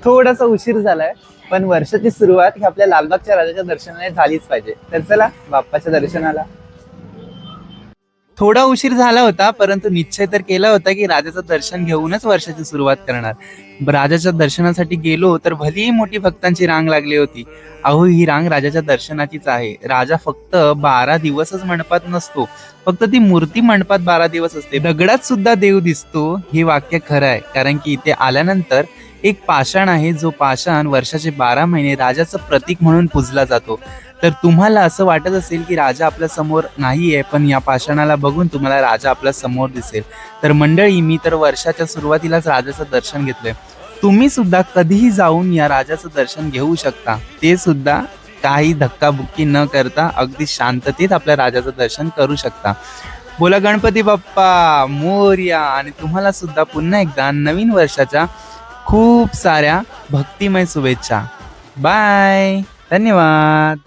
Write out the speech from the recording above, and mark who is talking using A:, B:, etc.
A: थोडासा उशीर झालाय, पण वर्षाची सुरुवात ही आपल्या लालबागच्या राजाच्या दर्शनाने झालीच पाहिजे. तर चला बाप्पाच्या दर्शनाला. थोडा उशीर झाला होता, परंतु निश्चय तर केला होता की राजाचं दर्शन घेऊनच वर्षाची सुरुवात करणार. राजाच्या दर्शनासाठी गेलो तर भली मोठी भक्तांची रांग लागली होती. अहो, ही रांग राजाच्या दर्शनाचीच आहे. राजा फक्त 12 दिवसच मंडपात नसतो, फक्त ती मूर्ती मंडपात 12 दिवस असते. दगडात सुद्धा देव दिसतो हे वाक्य खरं आहे, कारण की इथे आल्यानंतर एक पाषाण आहे, जो पाषाण वर्षाचे 12 महिने राजाचं प्रतीक म्हणून पूजला जातो. तर तुम्हाला असं वाटत असेल की राजा आपल्या समोर नाहीये, पण या पाषाणाला बघून तुम्हाला राजा आपल्या समोर दिसेल. तर मंडळी, मी तर वर्षाच्या सुरुवातीलाच राजाचं दर्शन घेतलंय. तुम्ही सुद्धा कधीही जाऊन या राजाचं दर्शन घेऊ शकता, ते सुद्धा काही धक्काबुक्की न करता अगदी शांततेत आपल्या राजाचं दर्शन करू शकता. बोला गणपती बाप्पा मोरया. आणि तुम्हाला सुद्धा पुन्हा एकदा नवीन वर्षाच्या खूप साऱ्या भक्तिमय शुभेच्छा. बाय, धन्यवाद.